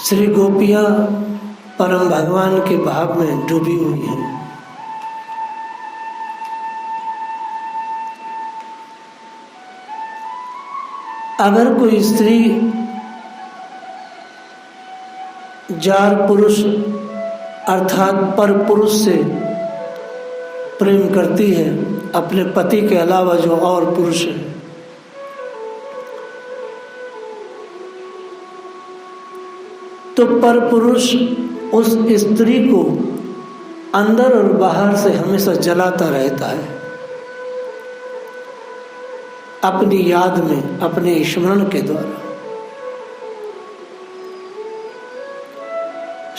श्री गोपियाँ परम भगवान के भाव में डूबी हुई हैं। अगर कोई स्त्री जार पुरुष अर्थात पर पुरुष से प्रेम करती है, अपने पति के अलावा जो और पुरुष है, तो पर पुरुष उस स्त्री को अंदर और बाहर से हमेशा जलाता रहता है, अपनी याद में, अपने स्मरण के द्वारा।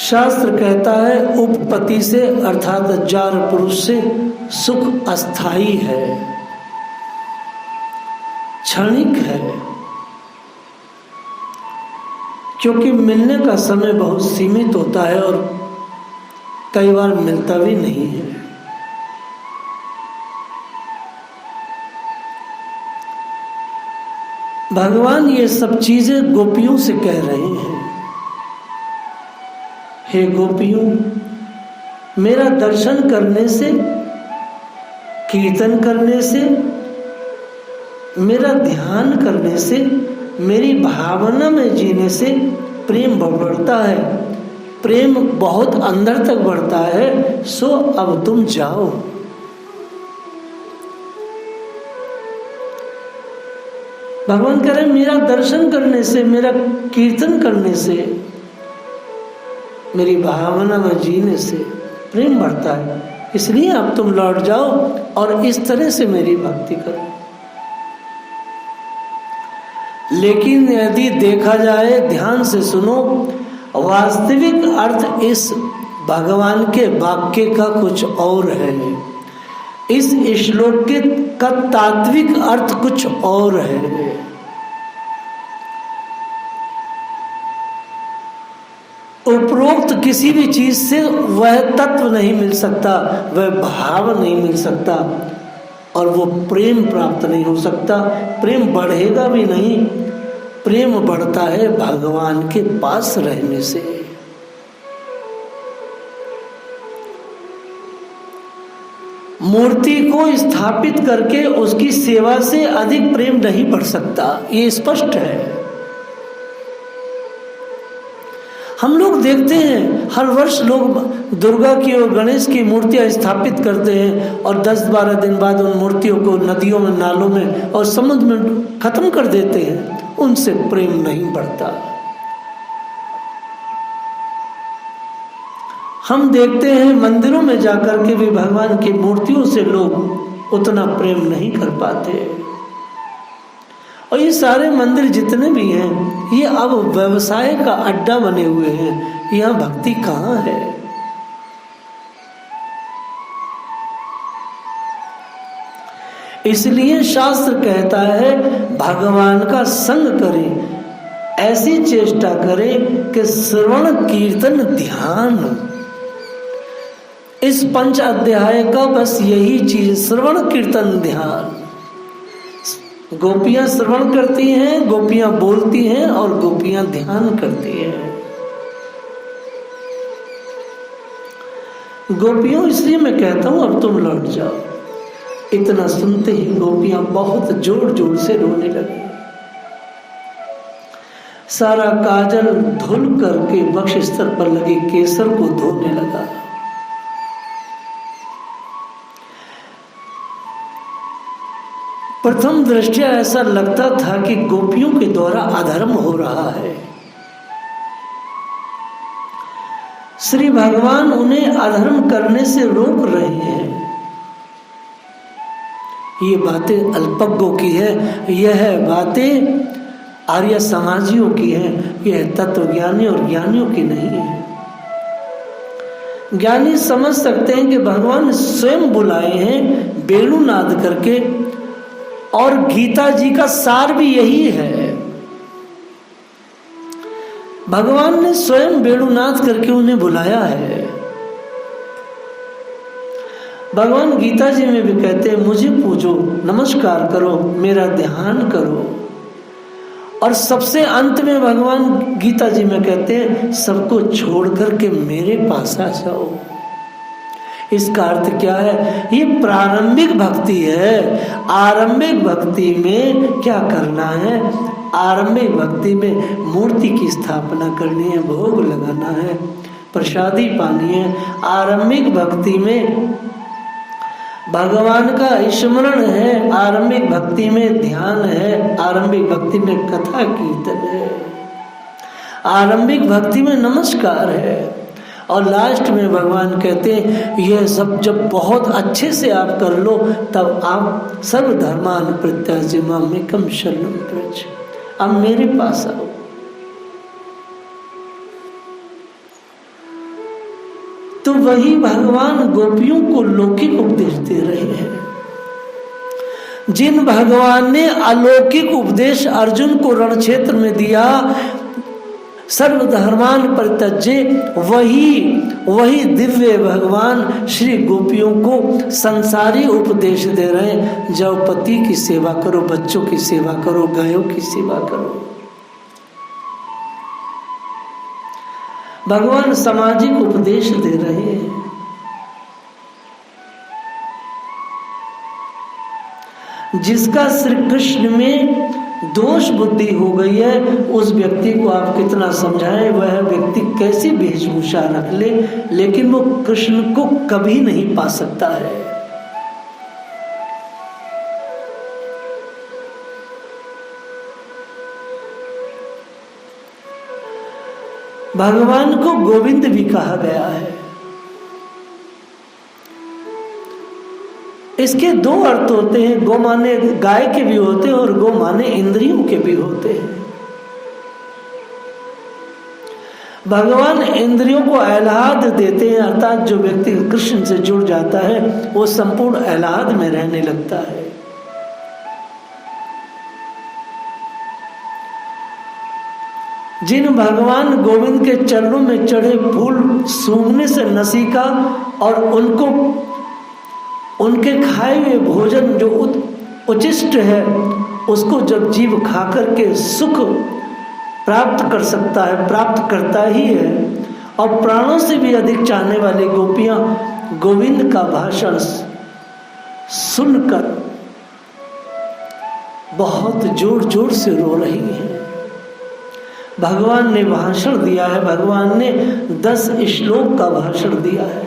शास्त्र कहता है उपपति से अर्थात जार पुरुष से सुख अस्थाई है, क्षणिक है, क्योंकि मिलने का समय बहुत सीमित होता है और कई बार मिलता भी नहीं है। भगवान ये सब चीजें गोपियों से कह रहे हैं। हे गोपियों, मेरा दर्शन करने से, कीर्तन करने से, मेरा ध्यान करने से, मेरी भावना में जीने से प्रेम बढ़ता है, प्रेम बहुत अंदर तक बढ़ता है। सो अब तुम जाओ। भगवान कह रहे मेरा दर्शन करने से, मेरा कीर्तन करने से, मेरी भावना में जीने से प्रेम बढ़ता है, इसलिए अब तुम लौट जाओ और इस तरह से मेरी भक्ति करो। लेकिन यदि देखा जाए, ध्यान से सुनो, वास्तविक अर्थ इस भगवान के वाक्य का कुछ और है, इस श्लोक के का तात्विक अर्थ कुछ और है। उपरोक्त किसी भी चीज से वह तत्व नहीं मिल सकता, वह भाव नहीं मिल सकता और वो प्रेम प्राप्त नहीं हो सकता। प्रेम बढ़ेगा भी नहीं, प्रेम बढ़ता है भगवान के पास रहने से। मूर्ति को स्थापित करके उसकी सेवा से अधिक प्रेम नहीं बढ़ सकता, ये स्पष्ट है। हम लोग देखते हैं हर वर्ष लोग दुर्गा की और गणेश की मूर्तियां स्थापित करते हैं और 10-12 दिन बाद उन मूर्तियों को नदियों में, नालों में और समुद्र में खत्म कर देते हैं। उनसे प्रेम नहीं बढ़ता। हम देखते हैं मंदिरों में जाकर के भी भगवान की मूर्तियों से लोग उतना प्रेम नहीं कर पाते। और ये सारे मंदिर जितने भी हैं, ये अब व्यवसाय का अड्डा बने हुए हैं। यहाँ भक्ति कहाँ है? इसलिए शास्त्र कहता है भगवान का संग करें, ऐसी चेष्टा करें कि श्रवण कीर्तन ध्यान, इस 5 अध्याय का बस यही चीज, श्रवण कीर्तन ध्यान। गोपियां श्रवण करती हैं, गोपियां बोलती हैं और गोपियां ध्यान करती हैं। गोपियों, इसलिए मैं कहता हूं अब तुम लौट जाओ। इतना सुनते ही गोपियां बहुत जोर जोर से रोने लगी। सारा काजल धुल करके वक्ष स्तर पर लगे केसर को धोने लगा। प्रथम दृष्टया ऐसा लगता था कि गोपियों के द्वारा अधर्म हो रहा है। श्री भगवान उन्हें अधर्म करने से रोक रहे हैं। ये बातें अल्पज्ञों की है, यह बातें आर्य समाजियों की है, यह तत्वज्ञानी और ज्ञानियों की नहीं है। ज्ञानी समझ सकते हैं कि भगवान स्वयं बुलाए हैं वेणुनाद करके, और गीता जी का सार भी यही है। भगवान ने स्वयं वेणुनाद करके उन्हें बुलाया है। भगवान गीता जी में भी कहते हैं मुझे पूजो, नमस्कार करो, मेरा ध्यान करो। और सबसे अंत में भगवान गीता जी में कहते हैं सबको छोड़ करके मेरे पास आ जाओ। इसका अर्थ क्या है? ये प्रारंभिक भक्ति है। आरंभिक भक्ति में क्या करना है? आरंभिक भक्ति में मूर्ति की स्थापना करनी है, भोग लगाना है, प्रसादी पानी है। आरंभिक भक्ति में भगवान का स्मरण है, आरंभिक भक्ति में ध्यान है, आरंभिक भक्ति में कथा कीर्तन है, आरंभिक भक्ति में नमस्कार है। और लास्ट में भगवान कहते हैं यह सब जब बहुत अच्छे से आप कर लो तब आप सर्वधर्मान परित्याज्य मामेकं शरणं व्रज, अब मेरे पास आओ। तो वही भगवान गोपियों को लौकिक उपदेश दे रहे हैं। जिन भगवान ने अलौकिक उपदेश अर्जुन को रण क्षेत्र में दिया, सर्वधर्मान परित्यज्य, वही दिव्य भगवान श्री गोपियों को संसारी उपदेश दे रहे हैं। जाओ पति की सेवा करो, बच्चों की सेवा करो, गायों की सेवा करो। भगवान सामाजिक उपदेश दे रहे हैं। जिसका श्री कृष्ण में दोष बुद्धि हो गई है, उस व्यक्ति को आप कितना समझाएं, वह व्यक्ति कैसी वेशभूषा रख ले, लेकिन वो कृष्ण को कभी नहीं पा सकता है। भगवान को गोविंद भी कहा गया है। इसके दो अर्थ होते हैं, गो माने गाय के भी होते हैं और गो माने इंद्रियों के भी होते हैं। भगवान इंद्रियों को आह्लाद देते हैं, अर्थात जो व्यक्ति कृष्ण से जुड़ जाता है वो संपूर्ण आह्लाद में रहने लगता है। जिन भगवान गोविंद के चरणों में चढ़े फूल सूंघने से नसीका और उनके खाए हुए भोजन जो उचिष्ट है उसको जब जीव खा करके सुख प्राप्त कर सकता है, प्राप्त करता ही है। और प्राणों से भी अधिक चाहने वाली गोपियां गोविंद का भाषण सुनकर बहुत जोर जोर से रो रही हैं। भगवान ने भाषण दिया है, भगवान ने 10 श्लोक का भाषण दिया है।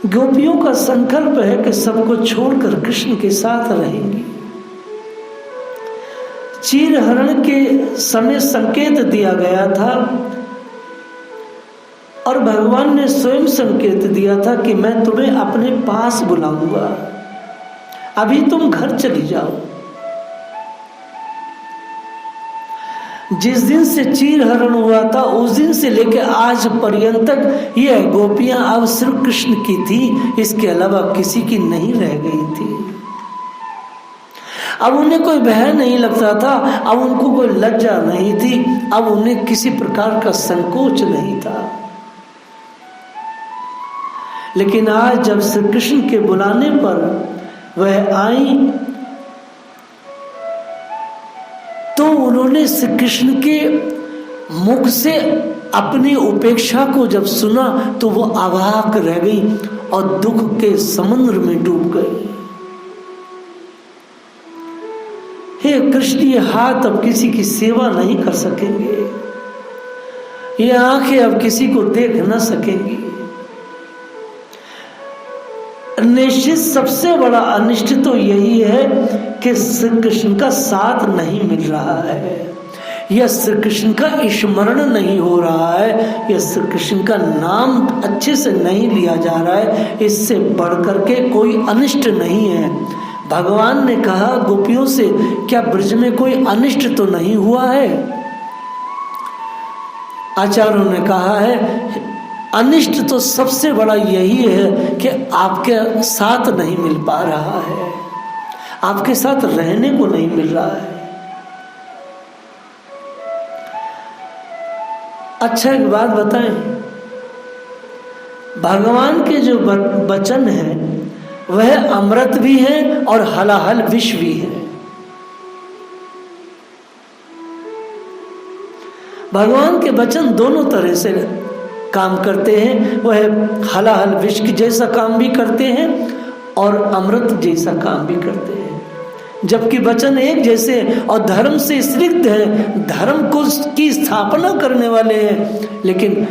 गोपियों का संकल्प है कि सबको छोड़कर कृष्ण के साथ रहेंगी। चीर हरण के समय संकेत दिया गया था और भगवान ने स्वयं संकेत दिया था कि मैं तुम्हें अपने पास बुलाऊंगा, अभी तुम घर चली जाओ। जिस दिन से चीर हरण हुआ था उस दिन से लेकर आज पर्यंत यह गोपियां अब सिर्फ कृष्ण की थी, इसके अलावा किसी की नहीं रह गई थी। अब उन्हें कोई भय नहीं लगता था, अब उनको कोई लज्जा नहीं थी, अब उन्हें किसी प्रकार का संकोच नहीं था। लेकिन आज जब श्री कृष्ण के बुलाने पर वह आई तो उन्होंने श्री कृष्ण के मुख से अपनी उपेक्षा को जब सुना तो वो अवाक रह गई और दुख के समुद्र में डूब गई। हे कृष्ण, ये हाथ अब किसी की सेवा नहीं कर सकेंगे, ये आंखें अब किसी को देख न सकेंगी। निश्चित सबसे बड़ा अनिष्ट तो यही है कि श्री कृष्ण का साथ नहीं मिल रहा है, या श्री कृष्ण का स्मरण नहीं हो रहा है, या श्री कृष्ण का नाम अच्छे से नहीं लिया जा रहा है। इससे बढ़कर के कोई अनिष्ट नहीं है। भगवान ने कहा गोपियों से, क्या ब्रज में कोई अनिष्ट तो नहीं हुआ है? आचार्यों ने कहा है अनिष्ट तो सबसे बड़ा यही है कि आपके साथ नहीं मिल पा रहा है, आपके साथ रहने को नहीं मिल रहा है। अच्छा एक बात बताएं, भगवान के जो वचन है वह अमृत भी है और हलाहल विष भी है। भगवान के वचन दोनों तरह से काम करते हैं। वह हलाहल विष जैसा काम भी करते हैं और अमृत जैसा काम भी करते हैं। जबकि वचन एक जैसे और धर्म से स्निग्ध है, धर्म को की स्थापना करने वाले हैं, लेकिन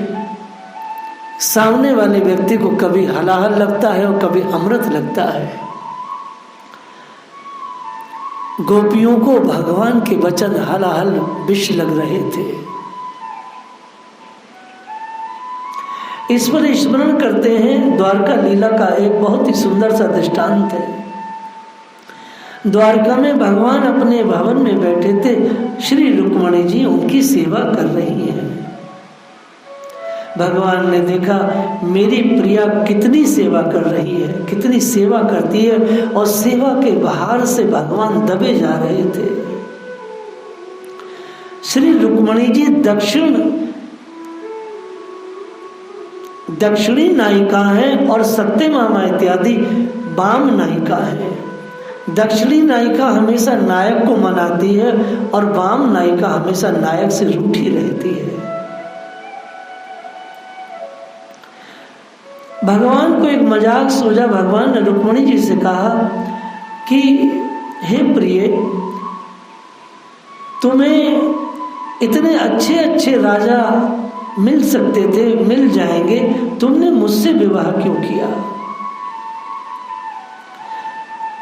सामने वाले व्यक्ति को कभी हलाहल लगता है और कभी अमृत लगता है। गोपियों को भगवान के वचन हलाहल विष लग रहे थे। इस पर स्मरण करते हैं द्वारका लीला का एक बहुत ही सुंदर सा दृष्टांत है। द्वारका में भगवान अपने भवन में बैठे थे, श्री रुक्मणी जी उनकी सेवा कर रही हैं। भगवान ने देखा मेरी प्रिया कितनी सेवा कर रही है, कितनी सेवा करती है, और सेवा के बाहर से भगवान दबे जा रहे थे। श्री रुक्मणी जी दक्षिणी नायिका हैं और सत्यभामा इत्यादि वाम नायिका है। दक्षिणी नायिका हमेशा नायक को मनाती है और वाम नायिका हमेशा नायक से रूठी रहती है। भगवान को एक मजाक सूझा। भगवान ने रुक्मणी जी से कहा कि हे प्रिय, तुम्हें इतने अच्छे अच्छे राजा मिल सकते थे, मिल जाएंगे, तुमने मुझसे विवाह क्यों किया?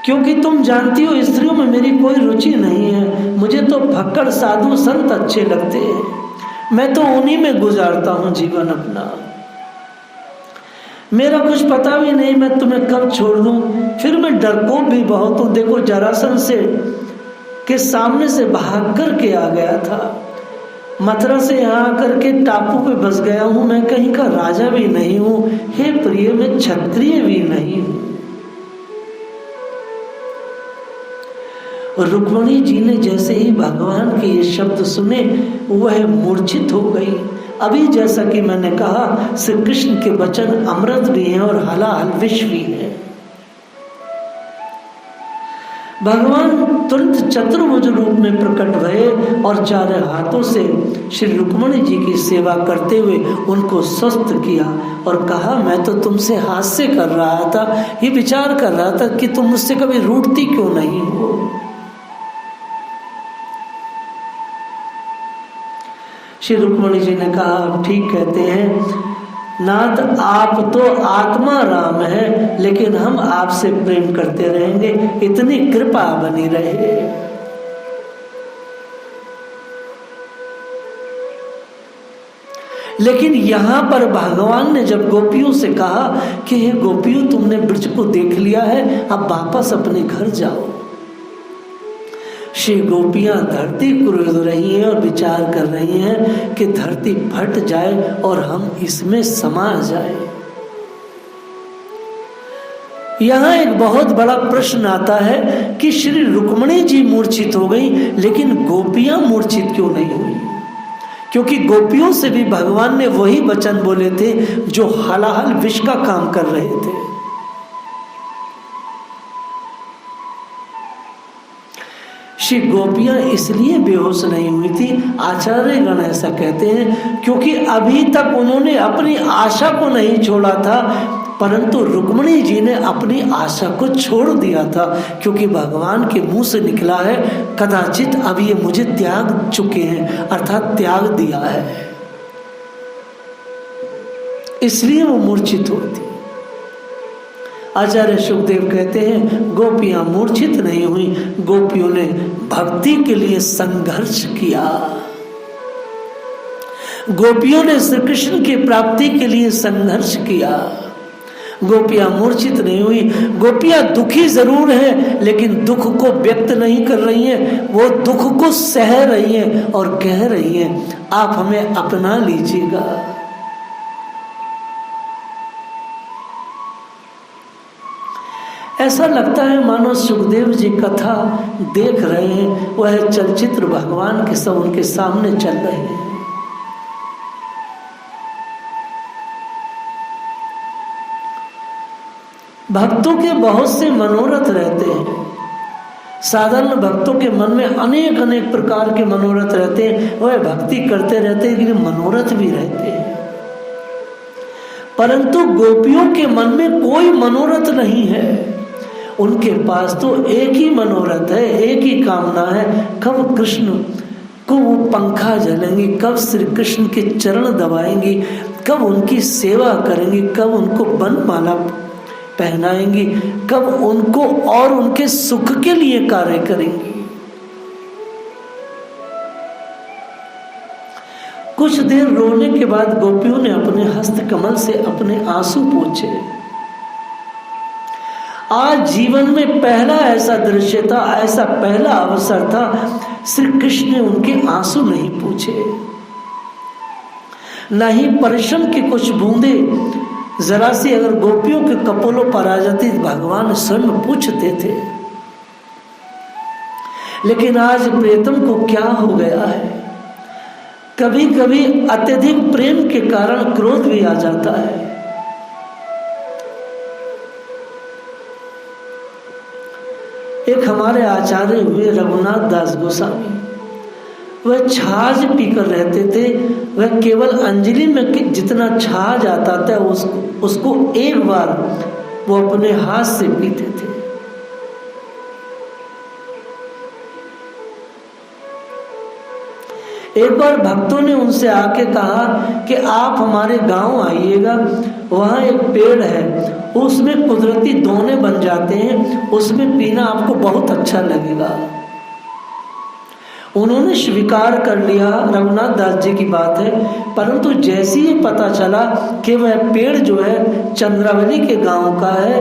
क्योंकि तुम जानती हो स्त्रियों में मेरी कोई रुचि नहीं है, मुझे तो फक्कड़ साधु संत अच्छे लगते हैं, मैं तो उन्हीं में गुजारता हूं जीवन अपना। मेरा कुछ पता भी नहीं मैं तुम्हें कब छोड़ दूं। फिर मैं डरपोक भी बहुत हूं। देखो जरासंध से के सामने से भाग कर के आ गया था, मथुरा से यहाँ आकर के टापू पे बस गया हूं, मैं कहीं का राजा भी नहीं हूं। हे प्रिय, मैं क्षत्रिय भी नहीं हूं। रुक्मणी जी ने जैसे ही भगवान के ये शब्द सुने वह मूर्छित हो गई। अभी जैसा कि मैंने कहा, श्री कृष्ण के वचन अमृत भी हैं और हलाहल विष भी है। भगवान तुरंत चतुर्भुज रूप में प्रकट भये और चारों हाथों से श्री रुक्मणी जी की सेवा करते हुए उनको स्वस्थ किया और कहा, मैं तो तुमसे हास्य कर रहा था, ये विचार कर रहा था कि तुम मुझसे कभी रूठती क्यों नहीं हो। श्री रुक्मणी जी ने कहा, ठीक कहते हैं नाथ, आप तो आत्मा राम है, लेकिन हम आपसे प्रेम करते रहेंगे, इतनी कृपा बनी रहे। लेकिन यहां पर भगवान ने जब गोपियों से कहा कि हे गोपियों, तुमने ब्रज को देख लिया है, अब वापस अपने घर जाओ। श्री गोपियां धरती कुरेद रही हैं और विचार कर रही हैं कि धरती फट जाए और हम इसमें समा जाए। यहां एक बहुत बड़ा प्रश्न आता है कि श्री रुक्मणी जी मूर्छित हो गई, लेकिन गोपियां मूर्छित क्यों नहीं हुई? क्योंकि गोपियों से भी भगवान ने वही वचन बोले थे जो हलाहल विष का काम कर रहे थे। श्री गोपियां इसलिए बेहोश नहीं हुई थी, आचार्य गण ऐसा कहते हैं, क्योंकि अभी तक उन्होंने अपनी आशा को नहीं छोड़ा था, परंतु रुक्मणी जी ने अपनी आशा को छोड़ दिया था। क्योंकि भगवान के मुंह से निकला है, कदाचित अब ये मुझे त्याग चुके हैं, अर्थात त्याग दिया है, इसलिए वो मूर्छित होती। आचार्य सुखदेव कहते हैं, गोपियां मूर्छित नहीं हुई, गोपियों ने भक्ति के लिए संघर्ष किया। गोपियों ने श्री कृष्ण की प्राप्ति के लिए संघर्ष किया। गोपियां मूर्छित नहीं हुई। गोपियां दुखी जरूर हैं, लेकिन दुख को व्यक्त नहीं कर रही हैं, वो दुख को सह रही हैं और कह रही हैं, आप हमें अपना लीजिएगा। ऐसा लगता है मानो सुखदेव जी कथा देख रहे हैं, वह चलचित्र भगवान के सब उनके सामने चल रहे हैं। भक्तों के बहुत से मनोरथ रहते हैं। साधारण भक्तों के मन में अनेक अनेक प्रकार के मनोरथ रहते हैं, वह भक्ति करते रहते हैं लेकिन मनोरथ भी रहते हैं। परंतु गोपियों के मन में कोई मनोरथ नहीं है। उनके पास तो एक ही मनोरथ है, एक ही कामना है, कब कृष्ण को वो पंखा झलेंगी, कब श्री कृष्ण के चरण दबाएंगी, कब उनकी सेवा करेंगी, कब उनको बनमाला पहनाएंगी, कब उनको और उनके सुख के लिए कार्य करेंगी। कुछ देर रोने के बाद गोपियों ने अपने हस्त कमल से अपने आंसू पोंछे। आज जीवन में पहला ऐसा दृश्य था, ऐसा पहला अवसर था, श्री कृष्ण ने उनके आंसू नहीं पूछे, न ही परिश्रम की कुछ बूंदे जरा सी अगर गोपियों के कपोलों पर आ जाती भगवान स्वयं पूछते थे। लेकिन आज प्रियतम को क्या हो गया है, कभी कभी अत्यधिक प्रेम के कारण क्रोध भी आ जाता है। एक हमारे आचार्य हुए रघुनाथ दास गोस्वामी, वह छाछ पीकर रहते थे। वह केवल अंजलि में जितना छाछ आता था उसको एक बार वो अपने हाथ से पीते थे। एक बार भक्तों ने उनसे आके कहा कि आप हमारे गांव आइएगा, वहां एक पेड़ है, उसमें कुदरती दोने बन जाते हैं, उसमें पीना आपको बहुत अच्छा लगेगा। उन्होंने स्वीकार कर लिया, रघुनाथ दास जी की बात है। परंतु जैसे ही पता चला कि वह पेड़ जो है चंद्रावली के गांव का है,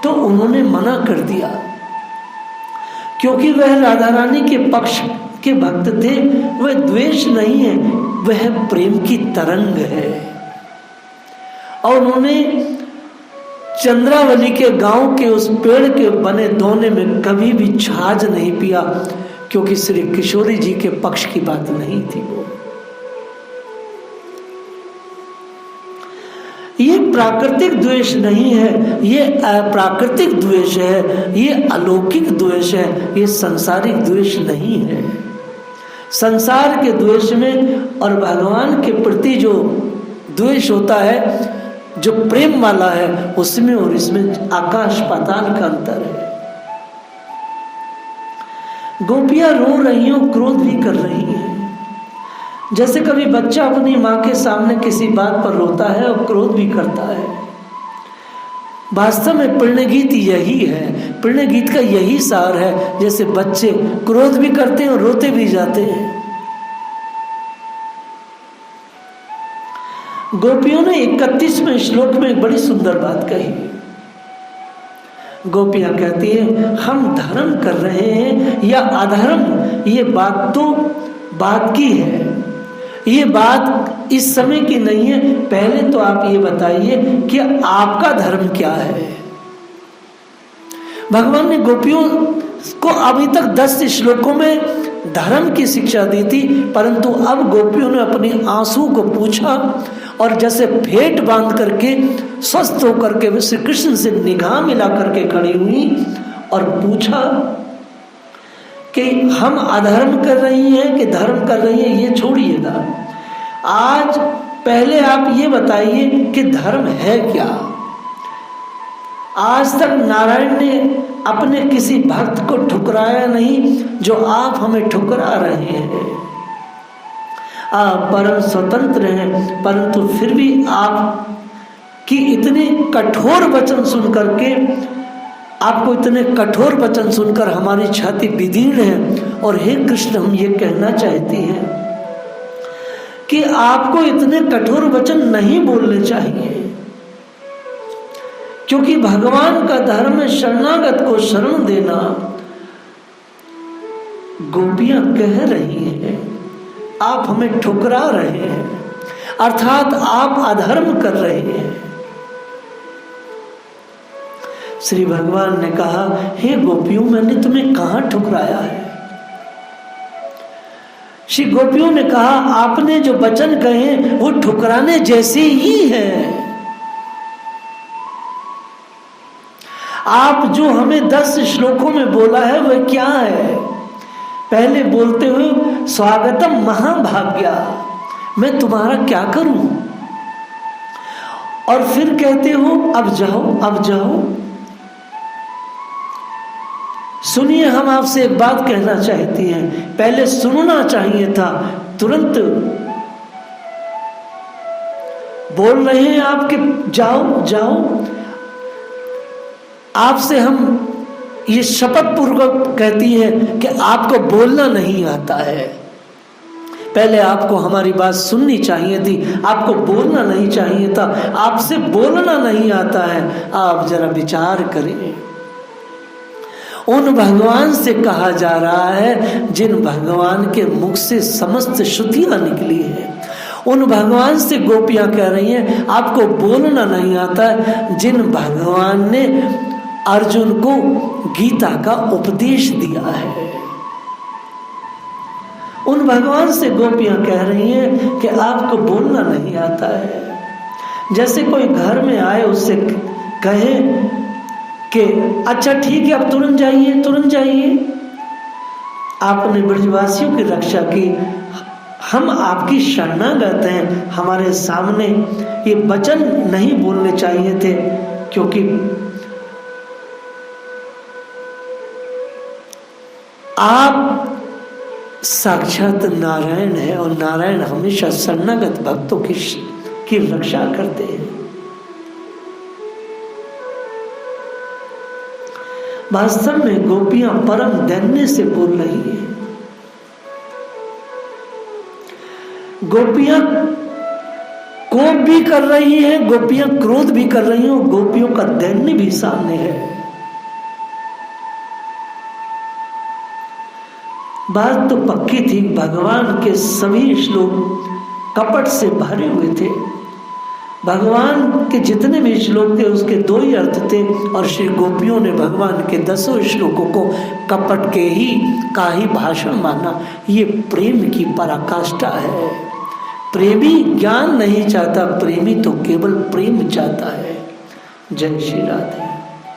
तो उन्होंने मना कर दिया, क्योंकि वह राधा रानी के पक्ष के भक्त थे। वह द्वेष नहीं है, वह प्रेम की तरंग है। और उन्होंने चंद्रावली के गांव के उस पेड़ के बने दोने में कभी भी छाछ नहीं पिया, क्योंकि श्री किशोरी जी के पक्ष की बात नहीं थी वो। ये प्राकृतिक द्वेष नहीं है, ये अप्राकृतिक द्वेष है, ये अलौकिक द्वेष है, ये संसारिक द्वेष नहीं है। संसार के द्वेष में और भगवान के प्रति जो द्वेष होता है, जो प्रेम वाला है, उसमें और इसमें आकाश पाताल का अंतर है। गोपियां रो रही हो, क्रोध भी कर रही हैं। जैसे कभी बच्चा अपनी माँ के सामने किसी बात पर रोता है और क्रोध भी करता है। वास्तव में प्रणय गीत यही है, प्रणय गीत का यही सार है। जैसे बच्चे क्रोध भी करते हैं और रोते भी जाते हैं। गोपियों ने 31वें श्लोक में एक बड़ी सुंदर बात कही। गोपियां कहती है, हम धर्म कर रहे हैं या अधर्म, ये बात तो बात की है, ये बात इस समय की नहीं है। पहले तो आप ये बताइए कि आपका धर्म क्या है। भगवान ने गोपियों को अभी तक 10 श्लोकों में धर्म की शिक्षा दी थी, परंतु अब गोपियों ने अपनी आंसू को पूछा और जैसे फेंट बांध करके स्वस्थ होकर के श्री कृष्ण से निगाह मिला करके खड़ी हुई और पूछा कि हम अधर्म कर रही हैं कि धर्म कर रही हैं, ये छोड़िएगा। आज पहले आप ये बताइए कि धर्म है क्या। आज तक नारायण ने अपने किसी भक्त को ठुकराया नहीं, जो आप हमें ठुकरा रहे हैं। आप परम स्वतंत्र हैं, परंतु फिर भी आप की इतने कठोर वचन सुन करके, आपको इतने कठोर वचन सुनकर हमारी छाती विदीर्ण है। और हे कृष्ण, हम ये कहना चाहते हैं कि आपको इतने कठोर वचन नहीं बोलने चाहिए, क्योंकि भगवान का धर्म है शरणागत को शरण देना। गोपियां कह रही हैं, आप हमें ठुकरा रहे हैं, अर्थात आप अधर्म कर रहे हैं। श्री भगवान ने कहा, हे गोपियों, मैंने तुम्हें कहां ठुकराया है। श्री गोपियों ने कहा, आपने जो वचन कहे वो ठुकराने जैसे ही हैं। आप जो हमें 10 श्लोकों में बोला है वह क्या है? पहले बोलते हो स्वागतम महाभाग्या, मैं तुम्हारा क्या करूं? और फिर कहते हो अब जाओ अब जाओ। सुनिए, हम आपसे एक बात कहना चाहते हैं, पहले सुनना चाहिए था, तुरंत बोल रहे हैं आपके जाओ जाओ। आपसे हम ये शपथ पूर्वक कहती हैं कि आपको बोलना नहीं आता है। पहले आपको हमारी बात सुननी चाहिए थी, आपको बोलना नहीं चाहिए था। आपसे बोलना नहीं आता है, आप जरा विचार करें। उन भगवान से कहा जा रहा है जिन भगवान के मुख से समस्त श्रुतियां निकली हैं। उन भगवान से गोपियां कह रही हैं आपको बोलना नहीं आता है, जिन भगवान ने अर्जुन को गीता का उपदेश दिया है। उन भगवान से गोपियां कह रही हैं कि आपको बोलना नहीं आता है। जैसे कोई घर में आए, उससे कहे कि अच्छा ठीक है अब तुरंत जाइए तुरंत जाइए। आपने ब्रजवासियों की रक्षा की, हम आपकी शरणागत हैं, हमारे सामने ये वचन नहीं बोलने चाहिए थे, क्योंकि आप साक्षात नारायण है और नारायण हमेशा शरणागत भक्तों की रक्षा करते हैं। वास्तव में गोपियां परम दैन्य से बोल रही हैं। गोपियां कोप भी कर रही हैं, गोपियां क्रोध भी कर रही हैं, गोपियों का दैन्य भी सामने है। बात तो पक्की थी, भगवान के सभी श्लोक कपट से भरे हुए थे। भगवान के जितने भी श्लोक थे उसके 2 ही अर्थ थे, और श्री गोपियों ने भगवान के 10 श्लोकों को कपट के ही का ही भाषण माना। ये प्रेम की पराकाष्ठा है। प्रेमी ज्ञान नहीं चाहता, प्रेमी तो केवल प्रेम चाहता है। जय श्री राधे।